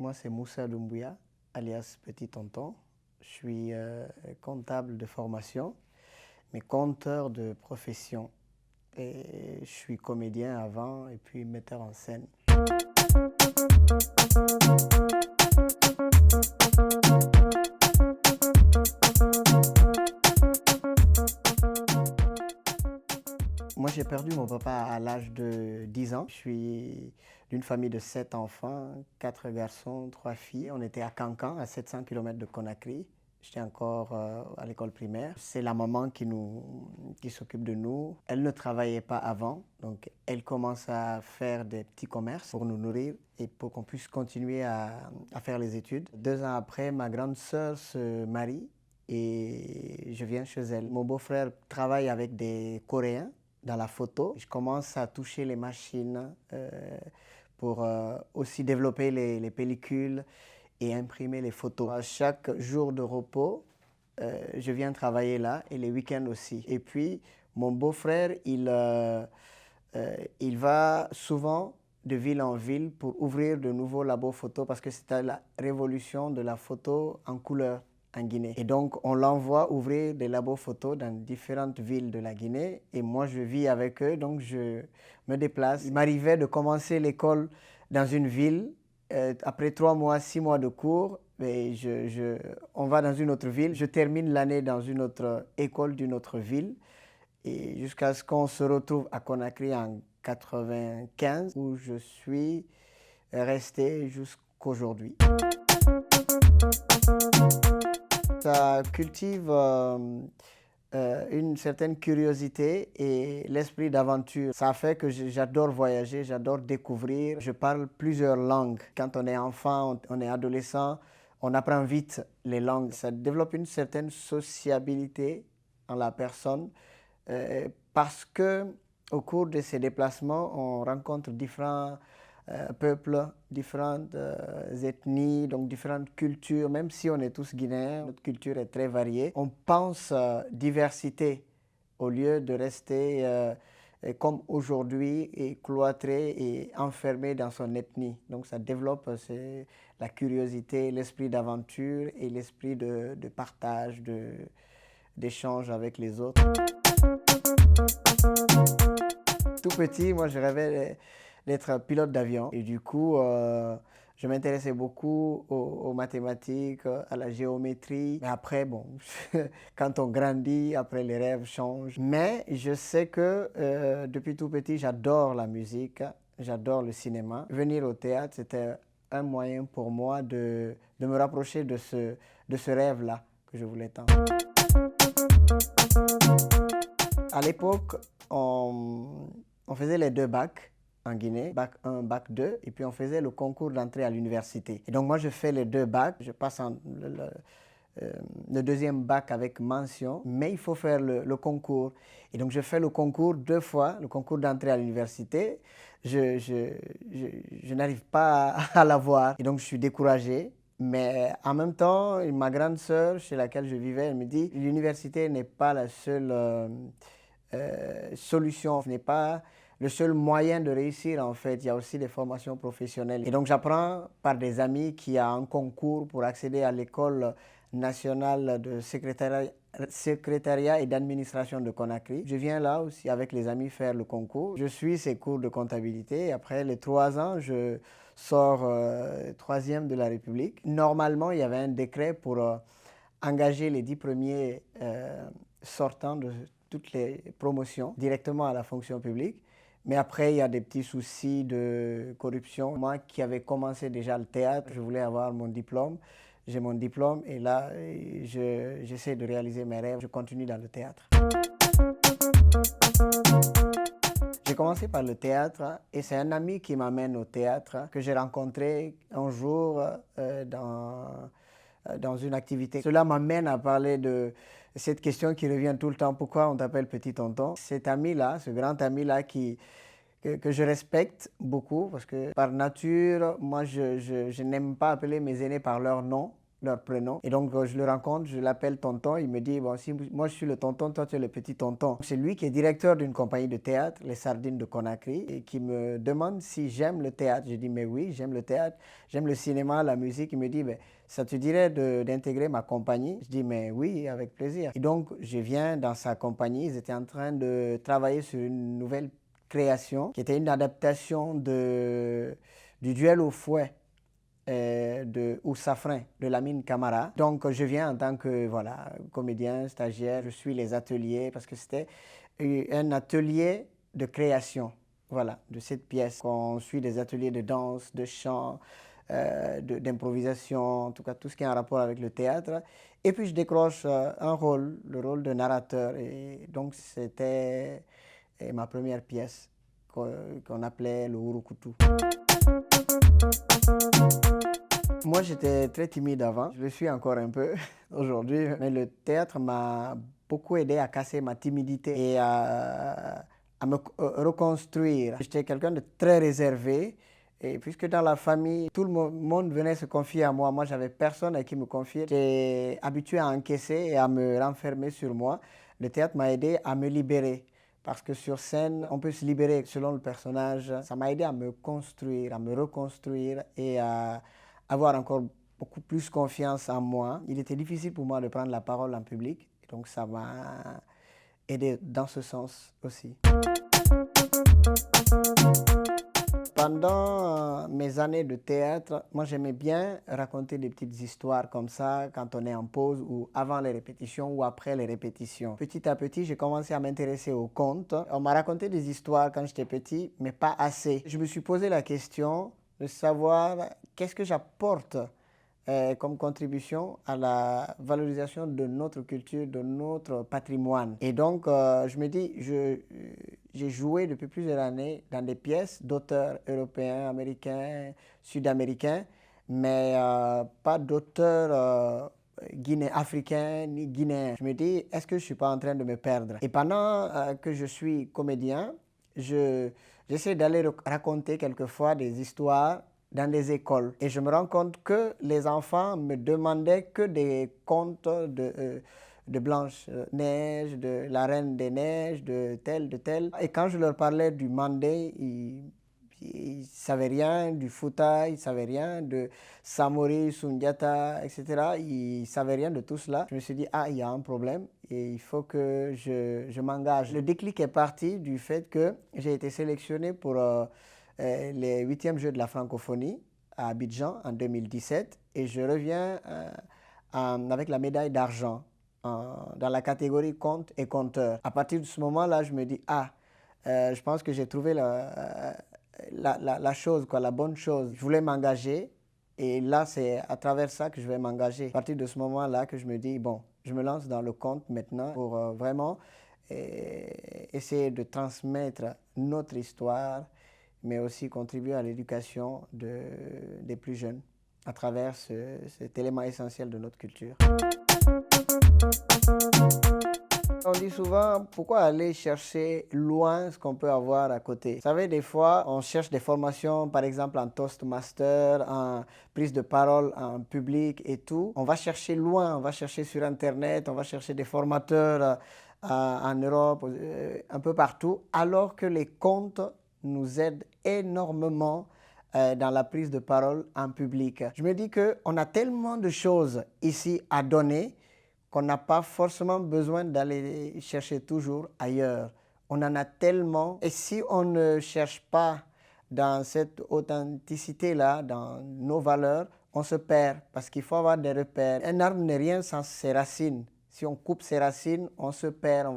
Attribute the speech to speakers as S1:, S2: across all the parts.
S1: Moi, c'est Moussa Doumbouya, alias Petit Tonton. Je suis comptable de formation, mais conteur de profession. Et je suis comédien avant et puis metteur en scène. Moi, j'ai perdu mon papa à l'âge de 10 ans. Je suis d'une famille de 7 enfants, 4 garçons, 3 filles. On était à Cancan, à 700 km de Conakry. J'étais encore à l'école primaire. C'est la maman qui s'occupe de nous. Elle ne travaillait pas avant, donc elle commence à faire des petits commerces pour nous nourrir et pour qu'on puisse continuer à faire les études. 2 ans après, ma grande sœur se marie et je viens chez elle. Mon beau-frère travaille avec des Coréens dans la photo. Je commence à toucher les machines pour aussi développer les pellicules et imprimer les photos. À chaque jour de repos, je viens travailler là et les week-ends aussi. Et puis, mon beau-frère, il va souvent de ville en ville pour ouvrir de nouveaux labos photo parce que c'était la révolution de la photo en couleur en Guinée. Et donc, on l'envoie ouvrir des labos photos dans différentes villes de la Guinée. Et moi, je vis avec eux, donc je me déplace. Il m'arrivait de commencer l'école dans une ville. Après 3 mois, 6 mois de cours, et on va dans une autre ville. Je termine l'année dans une autre école d'une autre ville. Et jusqu'à ce qu'on se retrouve à Conakry en 95, où je suis resté jusqu'aujourd'hui. Ça cultive une certaine curiosité et l'esprit d'aventure. Ça fait que j'adore voyager, j'adore découvrir. Je parle plusieurs langues. Quand on est enfant, on est adolescent, on apprend vite les langues. Ça développe une certaine sociabilité en la personne parce que au cours de ces déplacements, on rencontre différents peuples, différentes ethnies, donc différentes cultures. Même si on est tous guinéens, notre culture est très variée. On pense diversité au lieu de rester comme aujourd'hui et cloîtré et enfermé dans son ethnie. Donc ça développe la curiosité, l'esprit d'aventure et l'esprit de partage, d'échange avec les autres. Tout petit, moi je rêvais d'être pilote d'avion et du coup je m'intéressais beaucoup aux mathématiques, à la géométrie. Mais après, bon, quand on grandit, après les rêves changent. Mais je sais que depuis tout petit, j'adore la musique, j'adore le cinéma. Venir au théâtre, c'était un moyen pour moi de me rapprocher de ce rêve-là que je voulais tant. À l'époque, on faisait les 2 bacs en Guinée, bac 1, bac 2, et puis on faisait le concours d'entrée à l'université. Et donc moi, je fais les 2 bacs, je passe le deuxième bac avec mention, mais il faut faire le concours. Et donc je fais le concours 2 fois, le concours d'entrée à l'université. Je n'arrive pas à l'avoir, et donc je suis découragé. Mais en même temps, ma grande sœur, chez laquelle je vivais, elle me dit « L'université n'est pas la seule solution, ce n'est pas le seul moyen de réussir en fait, il y a aussi des formations professionnelles. » Et donc j'apprends par des amis qu'il y a un concours pour accéder à l'école nationale de secrétariat et d'administration de Conakry. Je viens là aussi avec les amis faire le concours. Je suis ces cours de comptabilité et après les 3 ans, je sors 3e de la République. Normalement, il y avait un décret pour engager les 10 premiers sortants de toutes les promotions directement à la fonction publique. Mais après, il y a des petits soucis de corruption. Moi qui avais commencé déjà le théâtre, je voulais avoir mon diplôme. J'ai mon diplôme et là, j'essaie de réaliser mes rêves. Je continue dans le théâtre. J'ai commencé par le théâtre et c'est un ami qui m'amène au théâtre que j'ai rencontré un jour dans une activité. Cela m'amène à parler de cette question qui revient tout le temps, pourquoi on t'appelle Petit Tonton? Cet ami-là, ce grand ami-là que je respecte beaucoup parce que par nature, moi je n'aime pas appeler mes aînés par leur nom. leur prénom. Et donc, je le rencontre, je l'appelle tonton. Il me dit, bon, si moi je suis le tonton, toi tu es le petit tonton. C'est lui qui est directeur d'une compagnie de théâtre, les Sardines de Conakry, et qui me demande si j'aime le théâtre. Je dis, mais oui, j'aime le théâtre, j'aime le cinéma, la musique. Il me dit, ben, ça te dirait d'intégrer ma compagnie? Je dis, mais oui, avec plaisir. Et donc, je viens dans sa compagnie. Ils étaient en train de travailler sur une nouvelle création, qui était une adaptation du duel au fouet de Oussafrin, de Lamine Camara. Donc, je viens en tant que voilà, comédien, stagiaire, je suis les ateliers parce que c'était un atelier de création voilà, de cette pièce. On suit des ateliers de danse, de chant, d'improvisation, en tout cas tout ce qui est en rapport avec le théâtre. Et puis je décroche un rôle, le rôle de narrateur. Et donc c'était ma première pièce qu'on appelait le Urukutu. Moi, j'étais très timide avant. Je le suis encore un peu aujourd'hui. Mais le théâtre m'a beaucoup aidé à casser ma timidité et à me reconstruire. J'étais quelqu'un de très réservé. Et puisque dans la famille, tout le monde venait se confier à moi. Moi, j'avais personne à qui me confier. J'étais habitué à encaisser et à me renfermer sur moi. Le théâtre m'a aidé à me libérer. Parce que sur scène, on peut se libérer selon le personnage. Ça m'a aidé à me construire, à me reconstruire et à avoir encore beaucoup plus confiance en moi. Il était difficile pour moi de prendre la parole en public. Donc ça m'a aidé dans ce sens aussi. Pendant mes années de théâtre, moi j'aimais bien raconter des petites histoires comme ça quand on est en pause ou avant les répétitions ou après les répétitions. Petit à petit, j'ai commencé à m'intéresser aux contes. On m'a raconté des histoires quand j'étais petit, mais pas assez. Je me suis posé la question de savoir qu'est-ce que j'apporte comme contribution à la valorisation de notre culture, de notre patrimoine. Et donc, je me dis, j'ai joué depuis plusieurs années dans des pièces d'auteurs européens, américains, sud-américains, mais pas d'auteurs africains ni guinéens. Je me dis, est-ce que je ne suis pas en train de me perdre? Et pendant que je suis comédien, j'essaie d'aller raconter quelquefois des histoires dans des écoles. Et je me rends compte que les enfants me demandaient que des contes de Blanche-Neige, de la Reine des Neiges, de tel. Et quand je leur parlais du Mandé, ils ne savaient rien, du Fouta, ils ne savaient rien, de Samori, Sundiata, etc. Ils ne savaient rien de tout cela. Je me suis dit, ah, il y a un problème et il faut que je m'engage. Le déclic est parti du fait que j'ai été sélectionné pour les 8e Jeux de la francophonie à Abidjan en 2017 et je reviens avec la médaille d'argent dans la catégorie conte et conteur. À partir de ce moment-là, je me dis, je pense que j'ai trouvé la chose, quoi, la bonne chose. Je voulais m'engager et là, c'est à travers ça que je vais m'engager. À partir de ce moment-là que je me dis, bon, je me lance dans le conte maintenant pour vraiment essayer de transmettre notre histoire, mais aussi contribuer à l'éducation des plus jeunes à travers cet élément essentiel de notre culture. On dit souvent, pourquoi aller chercher loin ce qu'on peut avoir à côté? Vous savez, des fois, on cherche des formations, par exemple en Toastmaster, en prise de parole en public et tout. On va chercher loin, on va chercher sur Internet, on va chercher des formateurs en Europe, un peu partout, alors que les contes nous aident énormément dans la prise de parole en public. Je me dis qu'on a tellement de choses ici à donner qu'on n'a pas forcément besoin d'aller chercher toujours ailleurs. On en a tellement. Et si on ne cherche pas dans cette authenticité-là, dans nos valeurs, on se perd parce qu'il faut avoir des repères. Un arbre n'est rien sans ses racines. Si on coupe ses racines, on se perd.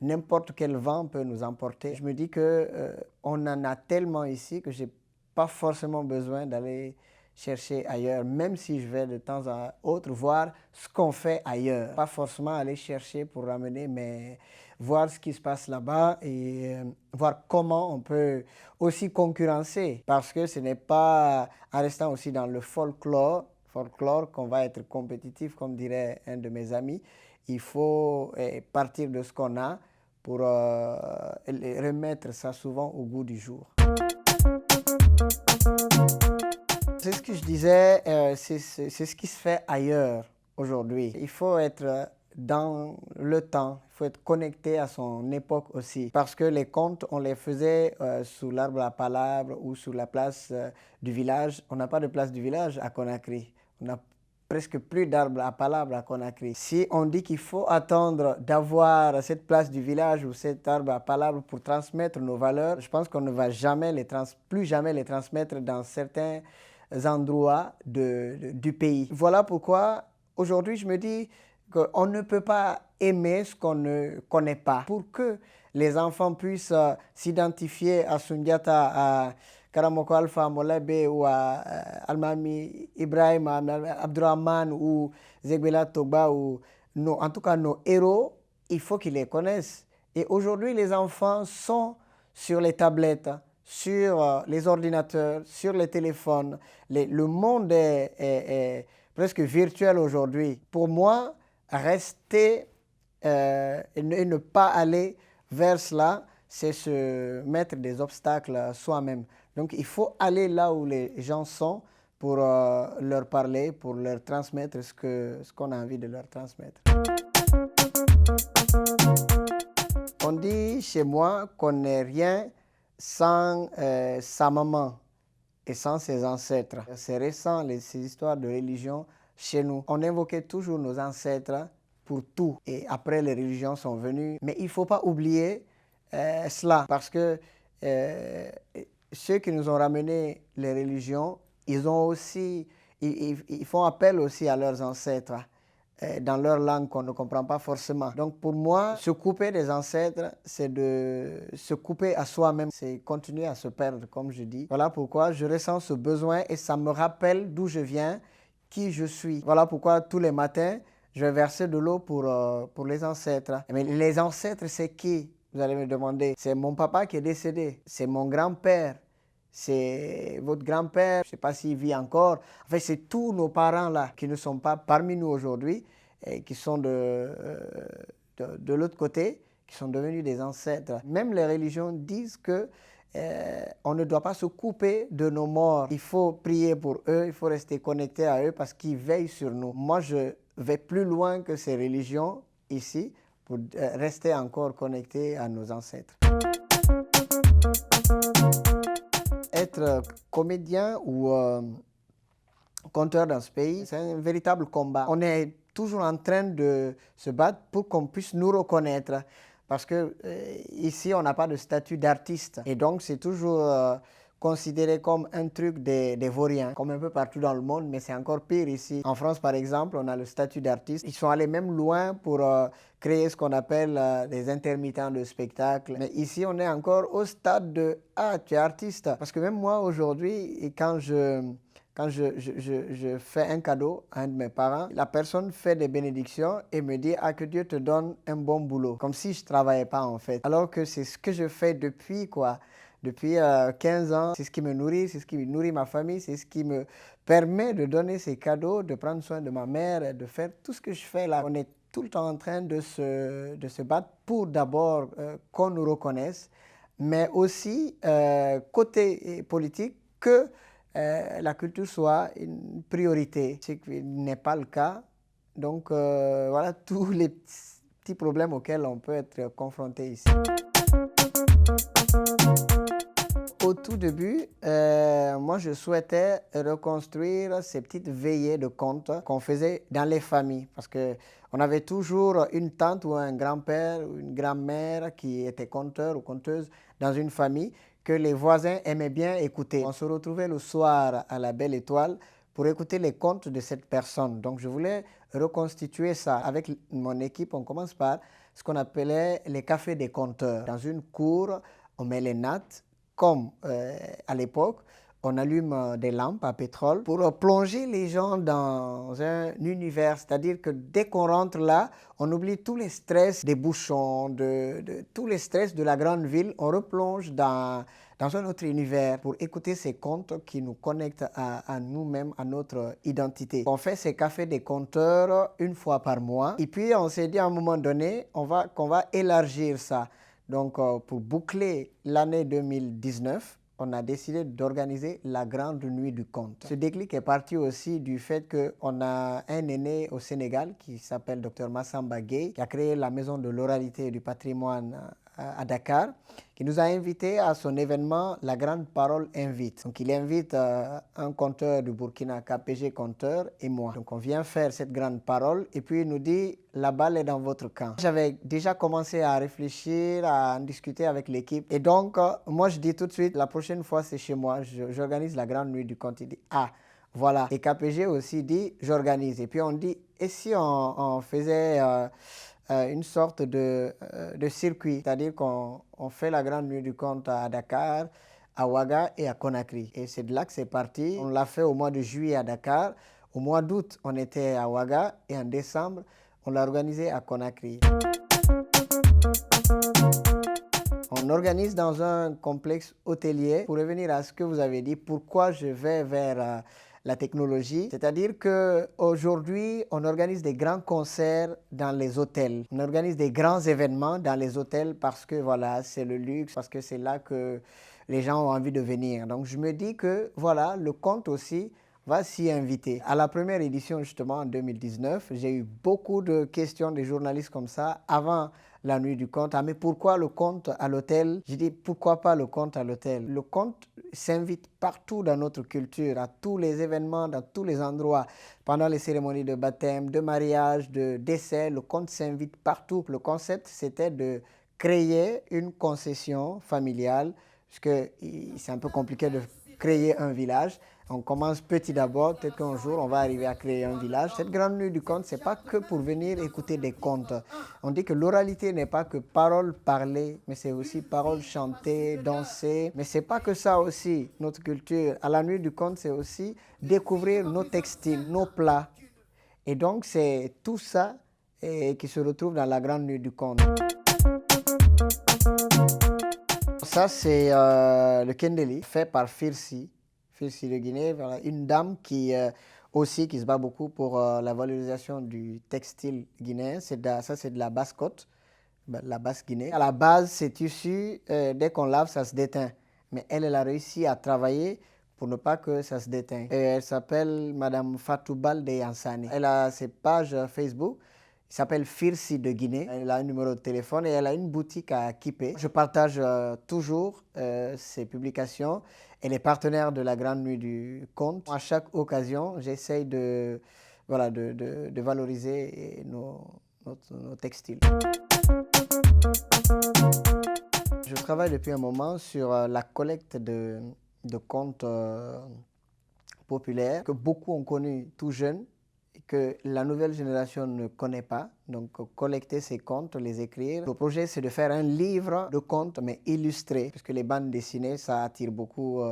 S1: N'importe quel vent peut nous emporter. Je me dis qu'on en a tellement ici que je n'ai pas forcément besoin d'aller chercher ailleurs, même si je vais de temps à autre voir ce qu'on fait ailleurs. Pas forcément aller chercher pour ramener, mais voir ce qui se passe là-bas et voir comment on peut aussi concurrencer. Parce que ce n'est pas en restant aussi dans le folklore qu'on va être compétitif, comme dirait un de mes amis. Il faut partir de ce qu'on a pour remettre ça souvent au goût du jour. C'est ce que je disais, c'est ce qui se fait ailleurs aujourd'hui. Il faut être dans le temps, il faut être connecté à son époque aussi. Parce que les contes, on les faisait sous l'arbre à palabre ou sous la place du village. On n'a pas de place du village à Conakry. On n'a presque plus d'arbres à palabre à Conakry. Si on dit qu'il faut attendre d'avoir cette place du village ou cet arbre à palabre pour transmettre nos valeurs, je pense qu'on ne va jamais plus jamais les transmettre dans certains endroits du pays. Voilà pourquoi aujourd'hui je me dis qu'on ne peut pas aimer ce qu'on ne connaît pas. Pour que les enfants puissent s'identifier à Sundiata, à Karamoko Alpha Molebe ou à Almami Ibrahim, à Abdurrahman ou Zegbela Togba, ou en tout cas nos héros, il faut qu'ils les connaissent. Et aujourd'hui, les enfants sont sur les tablettes, sur les ordinateurs, sur les téléphones. Le monde est presque virtuel aujourd'hui. Pour moi, rester et ne pas aller vers cela, c'est se mettre des obstacles soi-même. Donc il faut aller là où les gens sont pour leur parler, pour leur transmettre ce qu'on a envie de leur transmettre. On dit chez moi qu'on n'est rien sans sa maman et sans ses ancêtres. C'est récent, ces histoires de religion chez nous. On invoquait toujours nos ancêtres pour tout. Et après, les religions sont venues. Mais il ne faut pas oublier cela, parce que ceux qui nous ont ramené les religions, ils font appel aussi à leurs ancêtres dans leur langue qu'on ne comprend pas forcément. Donc pour moi, se couper des ancêtres, c'est de se couper à soi-même, c'est continuer à se perdre, comme je dis. Voilà pourquoi je ressens ce besoin et ça me rappelle d'où je viens, qui je suis. Voilà pourquoi tous les matins, je vais verser de l'eau pour les ancêtres. Mais les ancêtres, c'est qui? Vous allez me demander. C'est mon papa qui est décédé, c'est mon grand-père, c'est votre grand-père, je ne sais pas s'il vit encore. En fait, c'est tous nos parents là qui ne sont pas parmi nous aujourd'hui et qui sont de l'autre côté, qui sont devenus des ancêtres. Même les religions disent que on ne doit pas se couper de nos morts. Il faut prier pour eux, il faut rester connecté à eux parce qu'ils veillent sur nous. Moi, je vais plus loin que ces religions ici pour rester encore connecté à nos ancêtres. Être comédien ou conteur dans ce pays, c'est un véritable combat. On est toujours en train de se battre pour qu'on puisse nous reconnaître. Parce que ici, on n'a pas de statut d'artiste. Et donc, c'est toujours considéré comme un truc des vauriens, comme un peu partout dans le monde, mais c'est encore pire ici. En France, par exemple, on a le statut d'artiste. Ils sont allés même loin pour créer ce qu'on appelle des intermittents de spectacle. Mais ici, on est encore au stade de « Ah, tu es artiste ». Parce que même moi, aujourd'hui, quand je fais un cadeau à un de mes parents, la personne fait des bénédictions et me dit « Ah, que Dieu te donne un bon boulot ». Comme si je ne travaillais pas en fait. Alors que c'est ce que je fais depuis 15 ans. C'est ce qui me nourrit, c'est ce qui nourrit ma famille, c'est ce qui me permet de donner ces cadeaux, de prendre soin de ma mère, de faire tout ce que je fais là. On est tout le temps en train de se battre pour d'abord qu'on nous reconnaisse, mais aussi côté politique, que la culture soit une priorité, ce qui n'est pas le cas. Donc voilà tous les petits problèmes auxquels on peut être confronté ici. Au tout début, moi je souhaitais reconstruire ces petites veillées de contes qu'on faisait dans les familles, parce qu'on avait toujours une tante ou un grand-père ou une grand-mère qui était conteur ou conteuse dans une famille que les voisins aimaient bien écouter. On se retrouvait le soir à la Belle Étoile pour écouter les contes de cette personne. Donc je voulais reconstituer ça. Avec mon équipe, on commence par ce qu'on appelait les cafés des conteurs. Dans une cour, on met les nattes, comme à l'époque, on allume des lampes à pétrole pour plonger les gens dans un univers. C'est-à-dire que dès qu'on rentre là, on oublie tous les stress des bouchons, tous les stress de la grande ville. On replonge dans un autre univers pour écouter ces contes qui nous connectent à nous-mêmes, à notre identité. On fait ces cafés des conteurs une fois par mois. Et puis, on s'est dit à un moment donné qu'on va élargir ça. Donc, pour boucler l'année 2019, on a décidé d'organiser la grande nuit du conte. Ce déclic est parti aussi du fait qu'on a un aîné au Sénégal qui s'appelle Dr Massamba Gueye, qui a créé la maison de l'oralité et du patrimoine à Dakar, qui nous a invités à son événement La Grande Parole Invite. Donc il invite un conteur du Burkina, KPG Conteur, et moi. Donc on vient faire cette grande parole et puis il nous dit la balle est dans votre camp. J'avais déjà commencé à réfléchir, à en discuter avec l'équipe et donc moi je dis tout de suite la prochaine fois c'est chez moi, j'organise la grande nuit du conte. Il dit ah voilà. Et KPG aussi dit j'organise. Et puis on dit et si on faisait une sorte de circuit, c'est-à-dire qu'on fait la grande nuit du conte à Dakar, à Ouaga et à Conakry. Et c'est de là que c'est parti. On l'a fait au mois de juillet à Dakar. Au mois d'août, on était à Ouaga et en décembre, on l'a organisé à Conakry. On organise dans un complexe hôtelier. Pour revenir à ce que vous avez dit, pourquoi je vais vers la technologie, c'est-à-dire qu'aujourd'hui, on organise des grands concerts dans les hôtels. On organise des grands événements dans les hôtels parce que voilà, c'est le luxe, parce que c'est là que les gens ont envie de venir. Donc je me dis que voilà, le conte aussi va s'y inviter. À la première édition, justement, en 2019, j'ai eu beaucoup de questions des journalistes comme ça avant la nuit du conte. Ah, mais pourquoi le conte à l'hôtel? J'ai dit, pourquoi pas le conte à l'hôtel? Le conte s'invite partout dans notre culture, à tous les événements, dans tous les endroits. Pendant les cérémonies de baptême, de mariage, de décès, le conte s'invite partout. Le concept, c'était de créer une concession familiale, parce que c'est un peu compliqué de créer un village. On commence petit d'abord, peut-être qu'un jour on va arriver à créer un village. Cette grande nuit du conte, c'est pas que pour venir écouter des contes. On dit que l'oralité n'est pas que parole parlée, mais c'est aussi parole chantée, dansée. Mais c'est pas que ça aussi, notre culture. À la nuit du conte, c'est aussi découvrir nos textiles, nos plats. Et donc c'est tout ça qui se retrouve dans la grande nuit du conte. Ça, c'est le Kendeli, fait par Firsi de Guinée, voilà, une dame qui aussi qui se bat beaucoup pour la valorisation du textile guinéen. Ça, c'est de la Basse-Côte, la Basse-Guinée. À la base, ces tissus, dès qu'on lave, ça se déteint. Mais elle a réussi à travailler pour ne pas que ça se déteigne. Et elle s'appelle Madame Fatou Balde Yansani. Elle a ses pages Facebook. Il s'appelle Firsi de Guinée. Elle a un numéro de téléphone et elle a une boutique à Kipé. Je partage toujours ses publications. Elle est partenaire de la Grande Nuit du Conte. À chaque occasion, j'essaye de valoriser nos textiles. Je travaille depuis un moment sur la collecte de contes populaires que beaucoup ont connu tout jeunes et que la nouvelle génération ne connaît pas. Donc collecter ces contes, les écrire. Le projet, c'est de faire un livre de contes mais illustré, puisque les bandes dessinées, ça attire beaucoup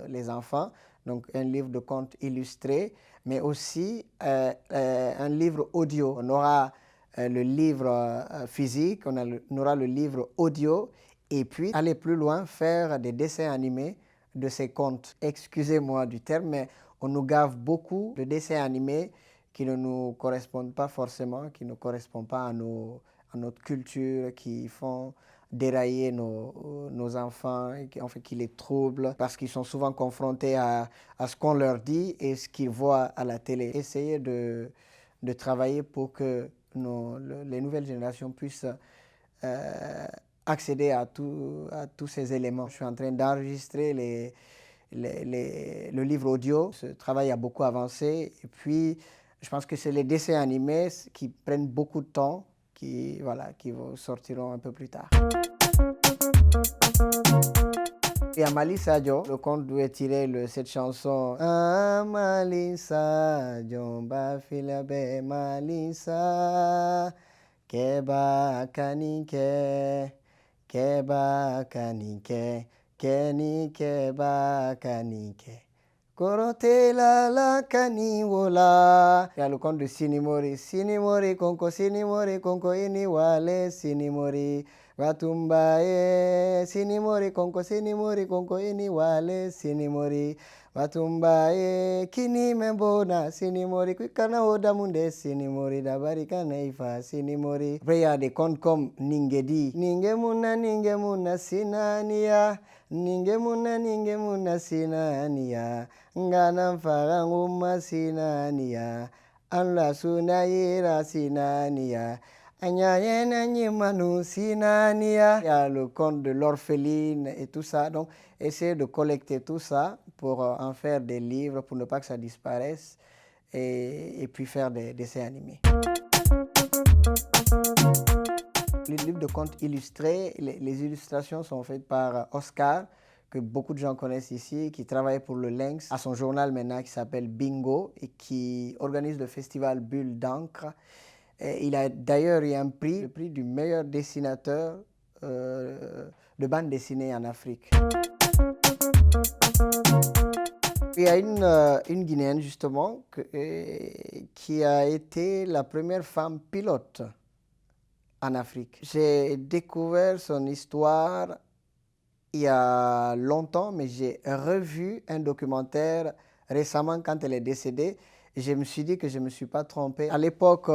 S1: les enfants. Donc un livre de contes illustré, mais aussi un livre audio. On aura le livre physique, on aura le livre audio, et puis aller plus loin, faire des dessins animés de ces contes. Excusez-moi du terme, mais on nous gave beaucoup de dessins animés qui ne nous correspondent pas forcément, qui ne correspondent pas à notre culture, qui font dérailler nos enfants, qui les troublent, parce qu'ils sont souvent confrontés à ce qu'on leur dit et ce qu'ils voient à la télé. Essayez de travailler pour que les nouvelles générations puissent accéder à tous ces éléments. Je suis en train d'enregistrer le livre audio. Ce travail a beaucoup avancé. Et puis, je pense que c'est les dessins animés qui prennent beaucoup de temps, qui sortiront un peu plus tard. Et Amali Sadio, le conte d'où est tiré cette chanson. Amali Sadio, Bafilabe Malisa, Keba Kanike, Keba Kanike, Keni Keba Kanike. Korote la kaniwola. Il y a le conte de Sinimori. Sinimori konko iniwale Sinimori. Watumba Sinimori konko iniwale Sinimori. Watumbae kini membona sinimori kwikana odamunde sinimori dabarika neifa sinimori. Après il y a des contes comme Ningedi. Ningemuna sinania. Ningemuna sinania. Ngana faranguma sinania. Anla sunayira sinania. Il y a le conte de l'orpheline et tout ça. Donc, essayer de collecter tout ça pour en faire des livres, pour ne pas que ça disparaisse, et puis faire des dessins animés. Les livres de contes illustrés, les illustrations sont faites par Oscar, que beaucoup de gens connaissent ici, qui travaille pour le Lynx, à son journal maintenant qui s'appelle Bingo, et qui organise le festival Bulle d'encre. Il a d'ailleurs eu un prix, le prix du meilleur dessinateur de bande dessinée en Afrique. Il y a une Guinéenne justement qui a été la première femme pilote en Afrique. J'ai découvert son histoire il y a longtemps, mais j'ai revu un documentaire récemment quand elle est décédée. Et je me suis dit que je ne me suis pas trompé. À l'époque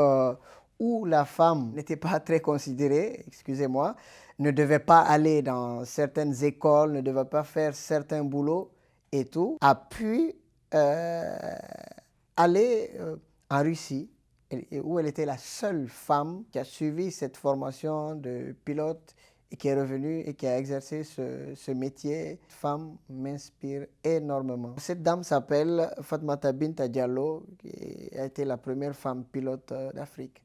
S1: où la femme n'était pas très considérée, excusez-moi, ne devait pas aller dans certaines écoles, ne devait pas faire certains boulots et tout, a pu aller en Russie, où elle était la seule femme qui a suivi cette formation de pilote et qui est revenue et qui a exercé ce métier. Cette femme m'inspire énormément. Cette dame s'appelle Fatmata Binta Diallo, qui a été la première femme pilote d'Afrique.